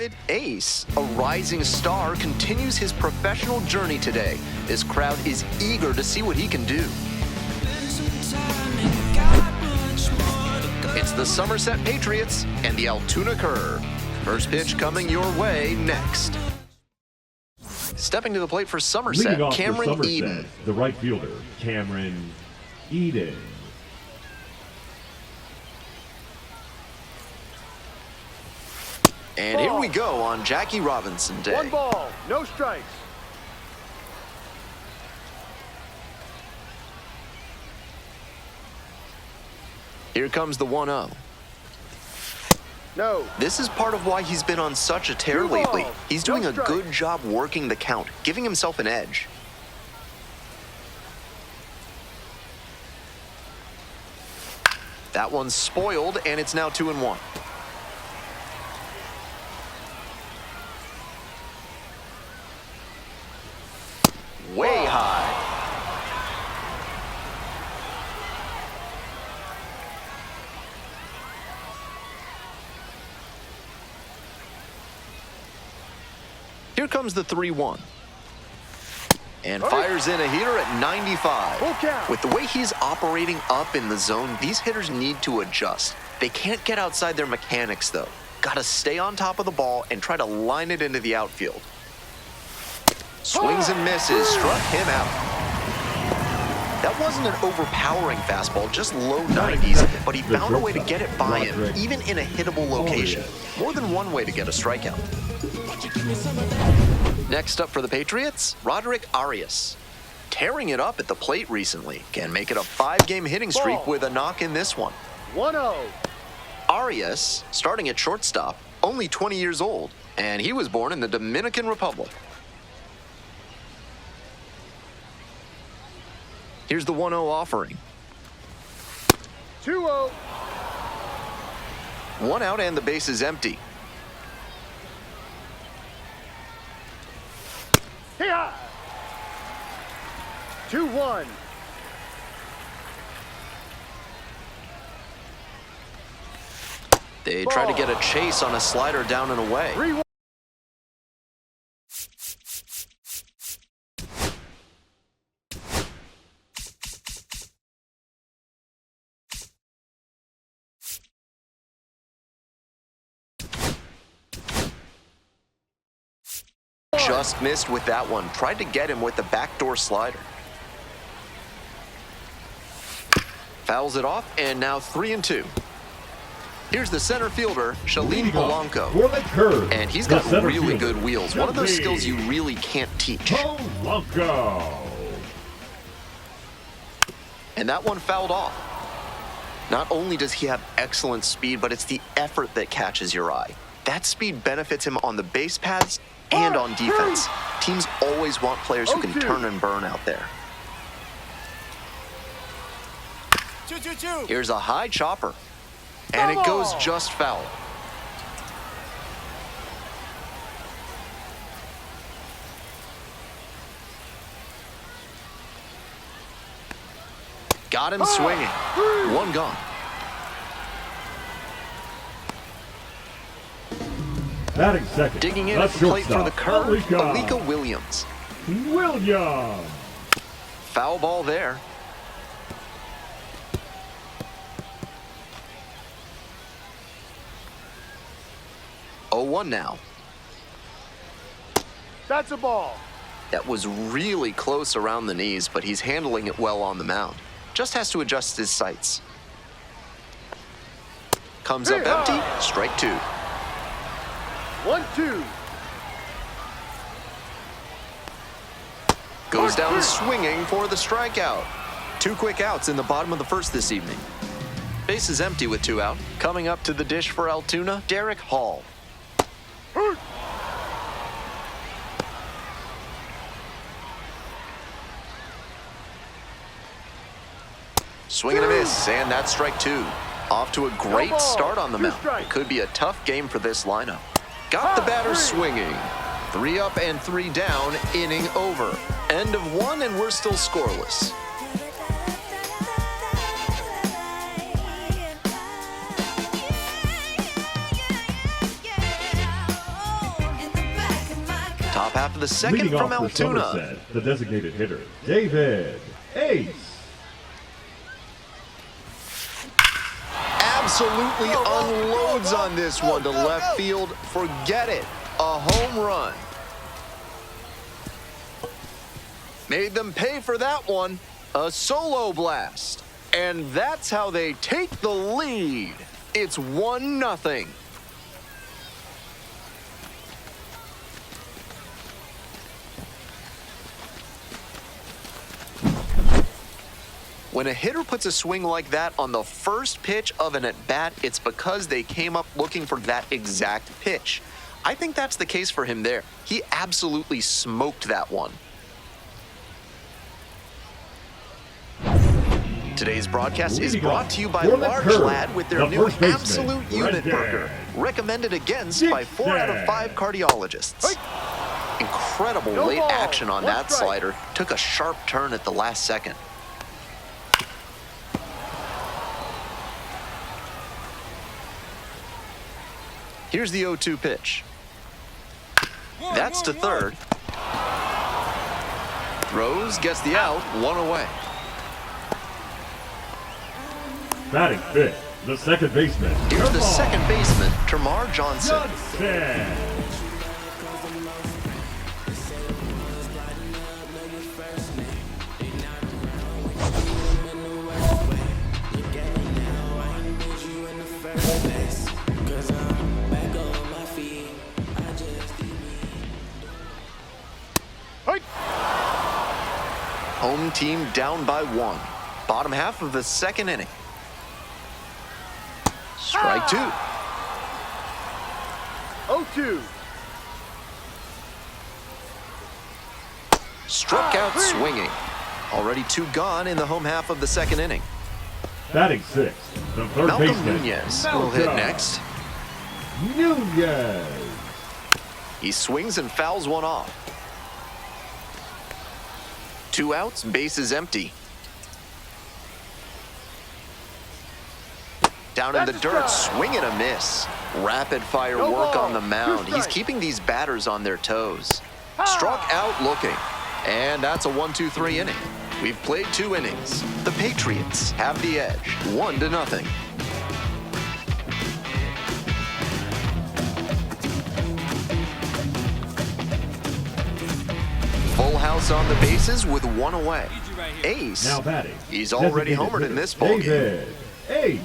David Ace, a rising star, continues his professional journey today. This crowd is eager to see what he can do. It's the Somerset Patriots and the Altoona Curve. First pitch coming your way next. Stepping to the plate for Somerset, Cameron Eden. The right fielder, Cameron Eden. And here we go on Jackie Robinson Day. 1 ball, no strikes. Here comes the 1-0. No. This is part of why he's been on such a tear 2 lately. balls, He's no doing a strikes. good job working the count, giving himself an edge. That one's spoiled, and it's now 2-1. Way high. Here comes the 3-1. And fires in a heater at 95. Full count. With the way he's operating up in the zone, these hitters need to adjust. They can't get outside their mechanics, though. Gotta stay on top of the ball and try to line it into the outfield. Swings and misses, struck him out. That wasn't an overpowering fastball, just low 90s, but he found a way to get it by him, even in a hittable location. More than one way to get a strikeout. Next up for the Patriots, Roderick Arias. Tearing it up at the plate recently. Can make it a 5-game hitting streak with a knock in this one. 1-0. Arias, starting at shortstop, only 20 years old, and he was born in the Dominican Republic. Here's the 1-0 offering. 2-0. 1 out and the base is empty. Here. 2-1. They try to get a chase on a slider down and away. 3-1. Just missed with that one. Tried to get him with the backdoor slider. Fouls it off, and now 3-2. Here's the center fielder, Shalin Polanco. For the curve. And he's the got center really fielder, good wheels. One of those skills you really can't teach. Polanco. And that one fouled off. Not only does he have excellent speed, but it's the effort that catches your eye. That speed benefits him on the base paths and on defense. Teams always want players who can turn and burn out there. 2-2-2. Here's a high chopper. And it goes just foul. Got him swinging. 1 gone. Batting second. Digging in at the plate for the curve, Alika Williams. Williams. Foul ball there. Oh, 1 now. That's a ball. That was really close around the knees, but he's handling it well on the mound. Just has to adjust his sights. Comes up empty, strike 2. 1-2. Goes down swinging for the strikeout. 2 quick outs in the bottom of the first this evening. Base is empty with 2 out. Coming up to the dish for Altoona, Derek Hall. Swing and a miss, and that's strike 2. Off to a great start on the mound. It could be a tough game for this lineup. Got the batter swinging. 3 up and 3 down, inning over. End of 1, and we're still scoreless. the second Leading from off for Altoona. Somerset, the designated hitter, David Ace. Absolutely unloads on this one to left field. Forget it. A home run. Made them pay for that one. A solo blast. And that's how they take the lead. It's 1-0. When a hitter puts a swing like that on the first pitch of an at-bat, it's because they came up looking for that exact pitch. I think that's the case for him there. He absolutely smoked that one. Today's broadcast is brought to you by Large Lad with their new Absolute Unit Burger, recommended against by 4 out of 5 cardiologists. Incredible late action on that slider. Took a sharp turn at the last second. Here's the 0-2 pitch. That's to third. Throws, gets the out, 1 away. Batting fifth, the second baseman. Here's the second baseman, Termar Johnson. Home team down by 1. Bottom half of the second inning. Strike 2. 0-2. Struck out swinging. Already 2 gone in the home half of the second inning. Batting sixth, the third Malcolm baseman. Nunez will hit next. Nunez. He swings and fouls one off. 2 outs, bases empty. Down in the dirt, swing and a miss. Rapid fire work on the mound. He's keeping these batters on their toes. Struck out looking. And that's a 1-2-3 inning. We've played 2 innings. The Patriots have the edge, 1-0. Full house on the bases with 1 away. Ace, Now batting. he's already Designated homered in hitter, this ballgame. David Ace.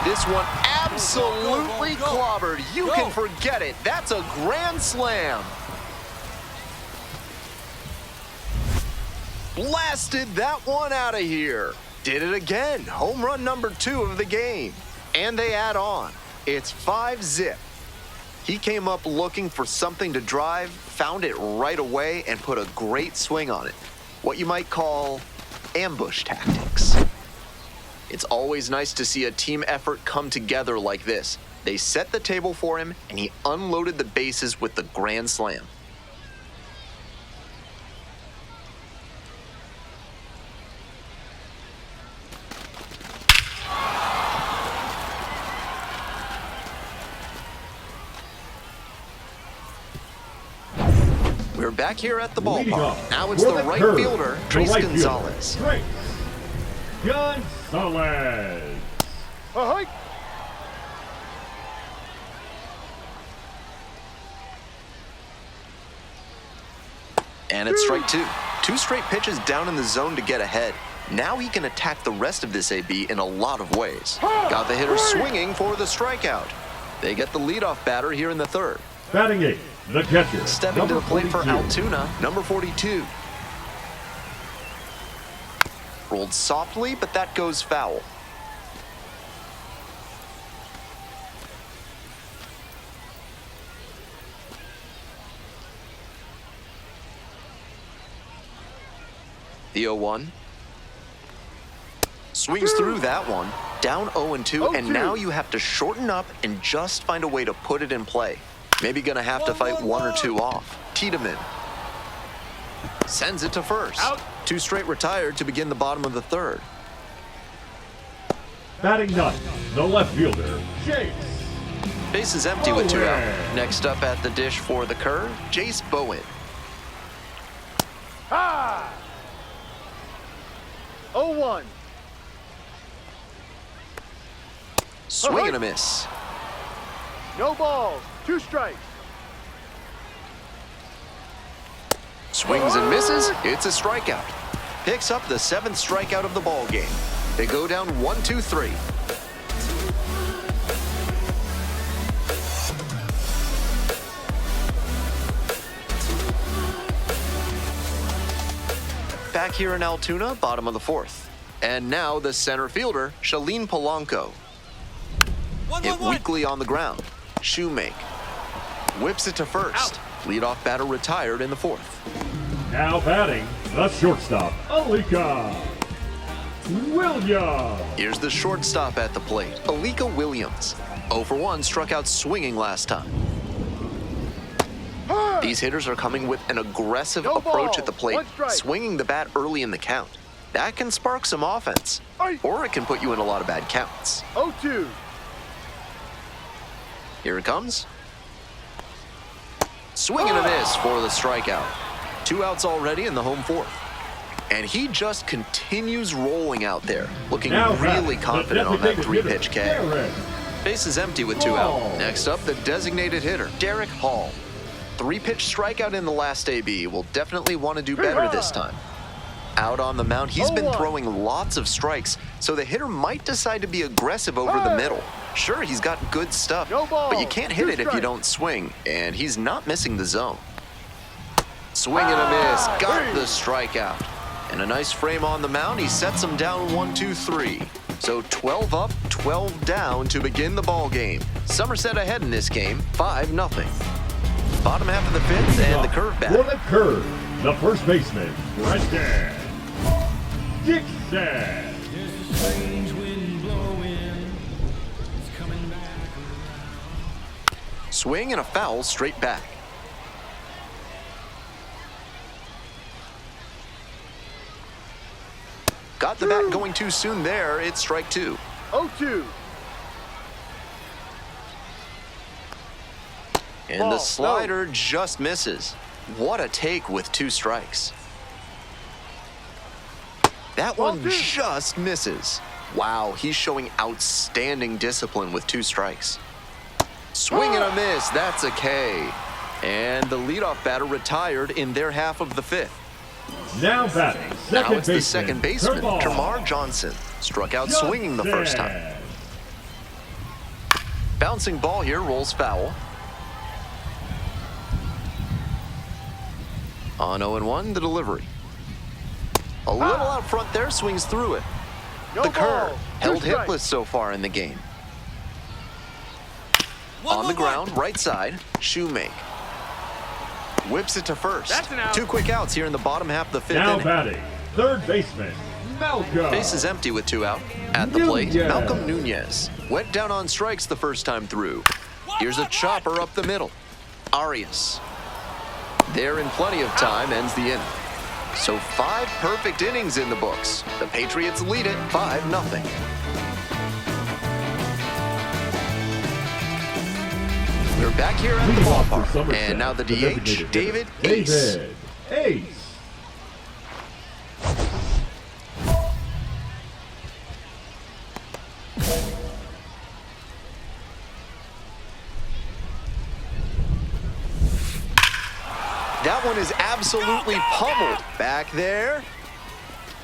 This one absolutely clobbered. You can forget it. That's a grand slam. Blasted that one out of here. Did it again. Home run number 2 of the game. And they add on. It's 5-zip. He came up looking for something to drive, found it right away, and put a great swing on it. What you might call ambush tactics. It's always nice to see a team effort come together like this. They set the table for him, and he unloaded the bases with the grand slam. We're back here at the ballpark. Now it's the right fielder, Trace Gonzalez. Trace Gonzalez. Ahoy! And it's strike 2. 2 straight pitches down in the zone to get ahead. Now he can attack the rest of this AB in a lot of ways. Got the hitter swinging for the strikeout. They get the leadoff batter here in the third. Batting eighth, the catcher. Stepping to the plate for 42. Altoona, number 42. Rolled softly, but that goes foul. The 0-1. Swings through that one. Down 0-2, and now you have to shorten up and just find a way to put it in play. Maybe gonna have to fight 1 or 2 off. Tiedemann. Sends it to first. Out. 2 straight retired to begin the bottom of the third. Batting ninth, the left fielder, Chase. Base is empty with 2 out. Bowen. Next up at the dish for the curve, Jace Bowen. Ha! 0-1. Swing and a miss. No balls. 2 strikes. Swings and misses. It's a strikeout. Picks up the 7th strikeout of the ball game. They go down 1-2-3. Back here in Altoona, bottom of the 4th. And now the center fielder, Shalene Polanco. Hit weakly on the ground. Shoemake. Whips it to first. Leadoff batter retired in the 4th. Now batting, the shortstop, Alika Williams. Here's the shortstop at the plate, Alika Williams. 0 for 1, struck out swinging last time. These hitters are coming with an aggressive No approach ball. at the plate, 1 strike. swinging the bat early in the count. That can spark some offense, or it can put you in a lot of bad counts. 0-2. Here it comes. Swing and a miss for the strikeout. 2 outs already in the home 4th. And he just continues rolling out there, looking Now really batting, confident the on that designated 3-pitch hitter, K. Derek Base is empty with 2 out. Hall. Next up, the designated hitter, Derek Hall. 3-pitch strikeout in the last AB. Will definitely want to do better this time. Out on the mound, he's been 0-1. throwing lots of strikes, so the hitter might decide to be aggressive over the middle. Sure, he's got good stuff, No ball. but you can't hit 2 it if you strikes. don't swing, and he's not missing the zone. Swing and a miss, got the strikeout. And a nice frame on the mound, he sets him down 1-2-3. So 12 up, 12 down to begin the ball game. Somerset ahead in this game, 5-0. Bottom half of the 5th and the curve For back. the curve, the first baseman, Brendan Dixon. Swing and a foul straight back. Got the bat going too soon there. It's strike 2. 0-2. And Ball, the no. slider just misses. What a take with 2 strikes. That one 1-2. just misses. Wow, he's showing outstanding discipline with 2 strikes. Swing and a miss, that's a K. And the leadoff batter retired in their half of the 5th. Now batting, Now second it's the baseman, second baseman, Termarr Jamar Johnson. Struck out swinging the first time. Johnson. Bouncing ball here, rolls foul. On 0-1, the delivery. A little out front there, swings through it. No The curve, ball. 2 held strikes. hitless so far in the game. On the ground, right side, Shoemake. Whips it to first. That's an out. 2 quick outs here in the bottom half of the 5th Now inning. batting, third baseman, Malcolm. Base is empty with 2 out. At the plate, Nunez. Malcolm Nunez. Went down on strikes the first time through. Here's a chopper up the middle. Arias. There in plenty of time, ends the inning. So 5 perfect innings in the books. The Patriots lead it 5-0. We're back here at the Leadoff for ballpark. Somerset, And now the designated DH, hitter, David Ace. David Ace. That one is absolutely pummeled. Back there,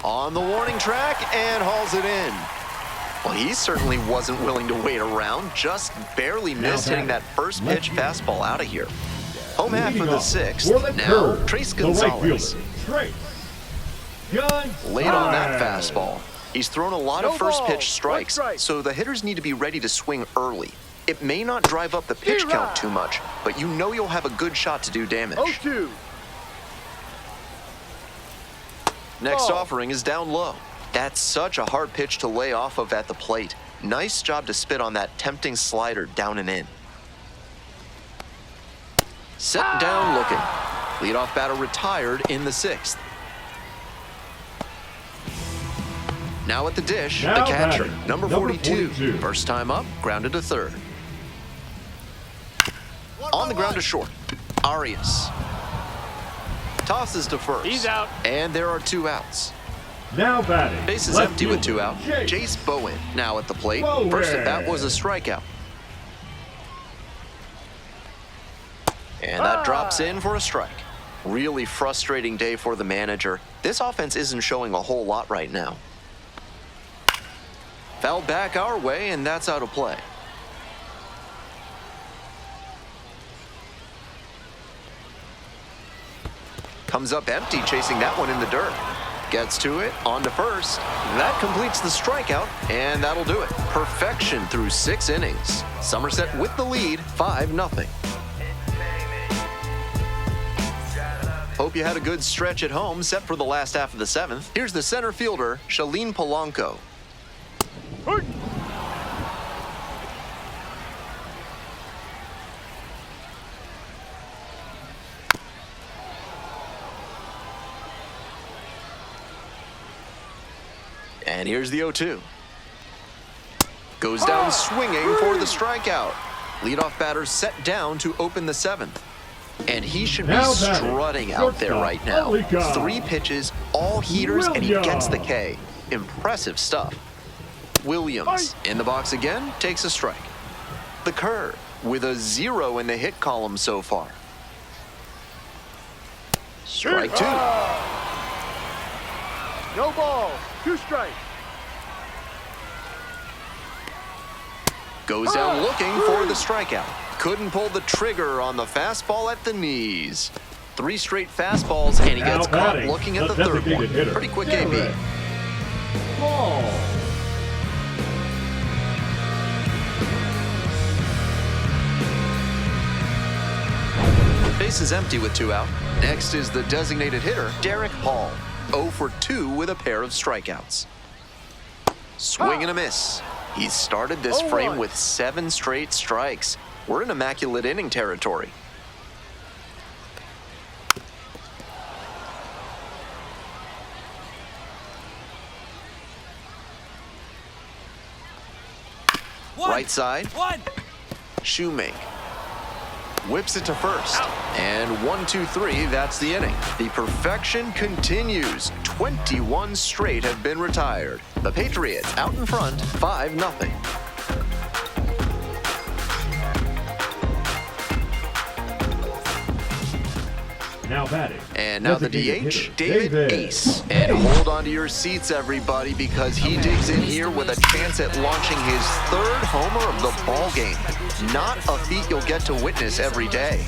on the warning track, and hauls it in. Well, he certainly wasn't willing to wait around, just barely missed hitting that first pitch fastball out of here. Home half Leading for the off 6th. for the Now, curve, Trace the right Gonzalez. fielder, Trace Gonzalez. Late on that fastball. He's thrown a lot of No first ball. pitch 1 strikes, strike. so the hitters need to be ready to swing early. It may not drive up the pitch Hee-rah. count too much, but you know you'll have a good shot to do damage. 0-2. Next Ball. offering is down low. That's such a hard pitch to lay off of at the plate. Nice job to spit on that tempting slider down and in. Set down looking. Leadoff batter retired in the 6th. Now at the dish, the Now catcher, batting, number number 42. 42. First time up, grounded to third. On the ground to short, Arias. Tosses to first. He's out. And there are 2 outs. Now batting. Base is left empty with 2 fielder, out. Jace Bowen now at the plate. Bowen. First at bat was a strikeout. And that drops in for a strike. Really frustrating day for the manager. This offense isn't showing a whole lot right now. Fouled back our way, and that's out of play. Comes up empty, chasing that one in the dirt. Gets to it, on to first. That completes the strikeout, and that'll do it. Perfection through 6 innings. Somerset with the lead, 5-0. Hope you had a good stretch at home, set for the last half of the 7th. Here's the center fielder, Shalene Polanco. And here's the 0-2. Goes down swinging for the strikeout. Leadoff batter set down to open the 7th. And he should be Now batting, strutting out there right now. holy cow. 3 pitches, all heaters, and he gets the Williams. K. Impressive stuff. Williams in the box again, takes a strike. The curve with a 0 in the hit column so far. Strike 2. No balls. 2 strikes. Goes down looking for the strikeout. Couldn't pull the trigger on the fastball at the knees. 3 straight fastballs, and he Now gets caught batting, looking at the the 3rd one. designated hitter, Pretty quick Derek. AB. Ball. Base is empty with 2 out. Next is the designated hitter, Derek Hall. 0 for 2 with a pair of strikeouts. Swing and a miss. He's started this frame with 7 straight strikes. We're in immaculate inning territory. Right side, Shoemake. Whips it to first. And 1-2-3, that's the inning. The perfection continues. 21 straight have been retired. The Patriots out in front, 5-0. Now batting. And now the designated DH, hitter, David Ace. And hold on to your seats, everybody, because he digs in here with a chance at launching his 3rd homer of the ball game. Not a feat you'll get to witness every day.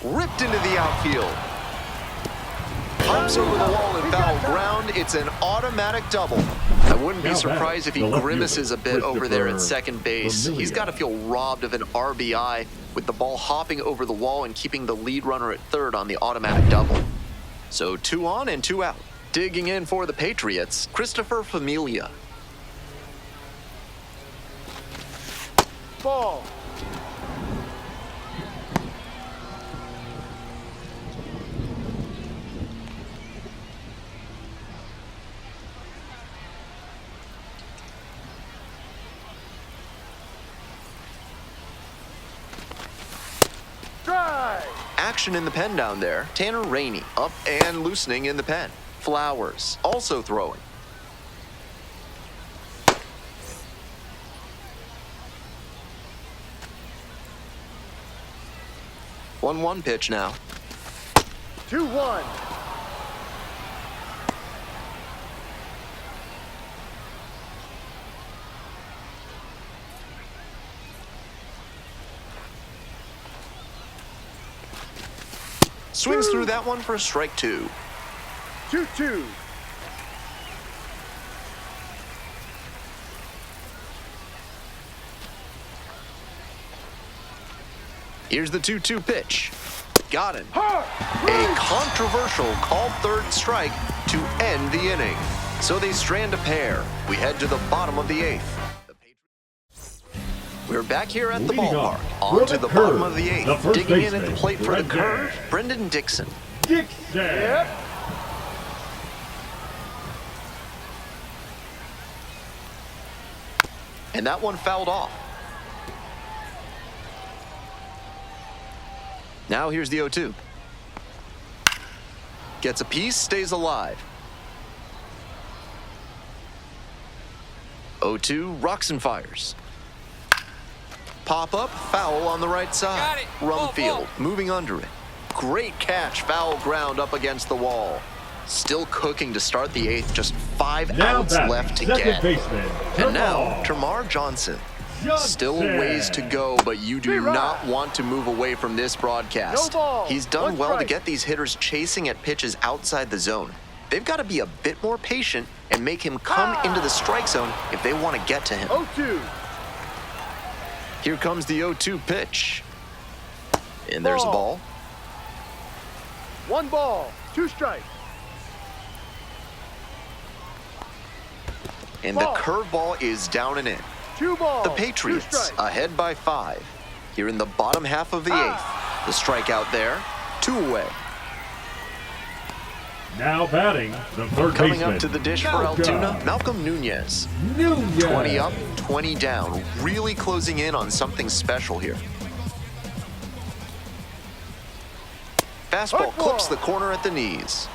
Ripped into the outfield. Pops over the wall and foul ground. It's an automatic double. I wouldn't be Now surprised if he batting, the left grimaces a fielder, bit over there at Christopher second base. He's got to feel robbed of an RBI with the ball hopping over the wall and keeping the lead runner at third on the automatic double. So 2 on and 2 out. Digging in for the Patriots, Christopher Familia. Ball. Strike. Action in the pen down there. Tanner Rainey up and loosening in the pen. Flowers also throwing. One pitch now. 2-1. Swings through that one for strike 2. 2-2. Here's the 2-2 pitch. Got him. Hard. A controversial called 3rd strike. to end the inning. So they strand a pair. We head to the bottom of the eighth. We're back here at the Leading ballpark. off On for to the the bottom curve, of the eighth. the first Digging in at the baseman, plate for the Brendan. curve, Brendan Dixon. Dixon. Yep. And that one fouled off. Now here's the 0-2. Gets a piece, stays alive. 0-2, rocks and fires. Pop up, foul on the right side. Got it. Run Ball, field, moving under it. Great catch, foul ground up against the wall. Still cooking to start the eighth, just 5 Now outs batting, left to second get. baseman, And now, Termarr Termarr Johnson. Still a Johnson. ways to go, but you do Three-run. not want to move away from this broadcast. No ball. He's done One well to strike. get these hitters chasing at pitches outside the zone. They've got to be a bit more patient and make him come into the strike zone if they want to get to him. 0-2. Here comes the 0-2 pitch. And there's a ball. 1 ball, 2 strikes. And Ball. the curveball is down and in. 2 balls, The 2 Patriots strikes. ahead by 5. Here in the bottom half of the eighth. The strikeout there. 2 away. Now batting, the third Coming baseman. up to the dish for Malcolm Altoona, Malcolm Nunez. Nunez. 20 up, 20 down. Really closing in on something special here. Fastball Hard clips ball. the corner at the knees.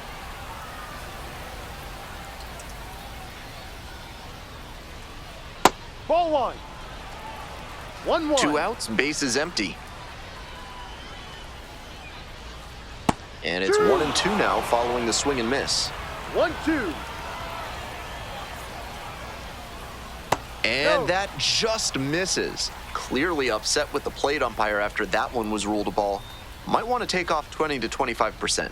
Ball 1. 1-1. 2 outs, bases empty. And it's 1-2 now following the swing and miss. 1-2. And No. that just misses. Clearly upset with the plate umpire after that one was ruled a ball. Might want to take off 20 to 25%.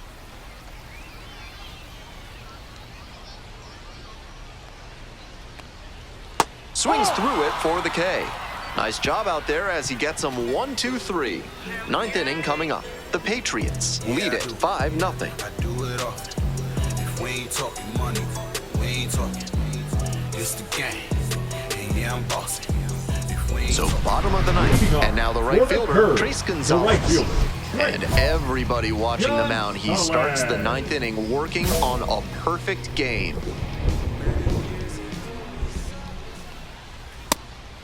Swings through it for the K. Nice job out there as he gets them 1-2-3. Ninth inning coming up. The Patriots lead it 5-0. I do it often. If we ain't talking money, we ain't talking. It's the game. And yeah, I'm bossing. If we ain't So talking, bottom of the ninth, and now the right For the fielder, curve, Trace the Gonzalez. right fielder. And everybody watching the mound, he starts the Gonzalez. ninth inning working on a perfect game.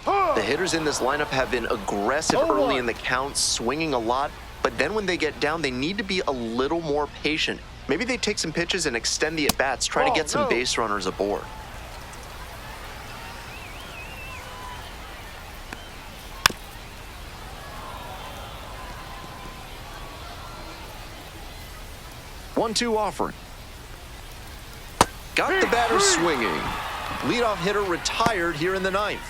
The hitters in this lineup have been aggressive early in the count, swinging a lot, but then when they get down, they need to be a little more patient. Maybe they take some pitches and extend the at-bats, try to get some base runners aboard. One-two offering. Got the batter swinging. Leadoff hitter retired here in the ninth.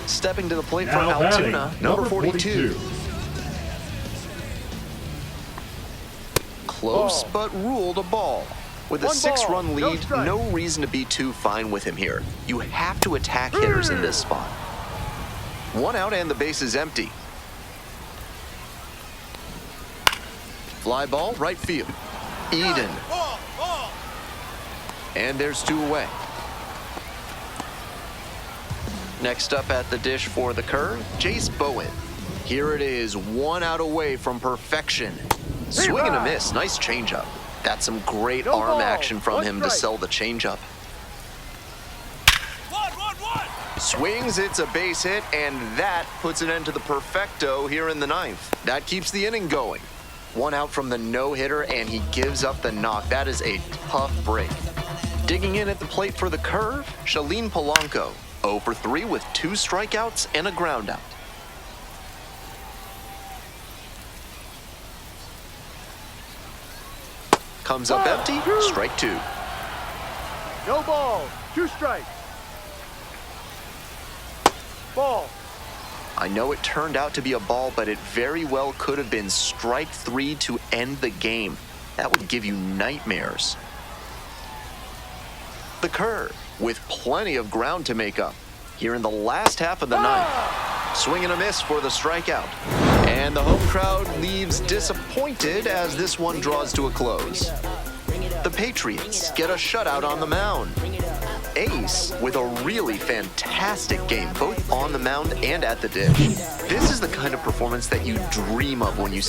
Stepping to the plate for Now batting, Altoona, number 42. Close, but ruled a ball. With a 6-run no lead, strike. no reason to be too fine with him here. You have to attack hitters in this spot. 1 out and the base is empty. Fly ball, right field. Eden. And there's 2 away. Next up at the dish for the curve, Jace Bowen. Here it is, 1 out away from perfection. Swing and a miss, nice changeup. That's some great No arm ball, action from 1 him to strike. sell the changeup. Swings, it's a base hit, and that puts an end to the perfecto here in the ninth. That keeps the inning going. 1 out from the no-hitter, and he gives up the knock. That is a tough break. Digging in at the plate for the curve, Shalene Polanco. 0 for 3 with 2 strikeouts and a groundout. Comes up empty, strike 2. No balls, 2 strikes. Ball. I know it turned out to be a ball, but it very well could have been strike 3 to end the game. That would give you nightmares. The curve, with plenty of ground to make up. Here in the last half of the ninth. Swing and a miss for the strikeout. And the home crowd leaves disappointed as this one draws to a close. The Patriots get a shutout on the mound. Ace with a really fantastic game, both on the mound and at the dish. This is the kind of performance that you dream of when you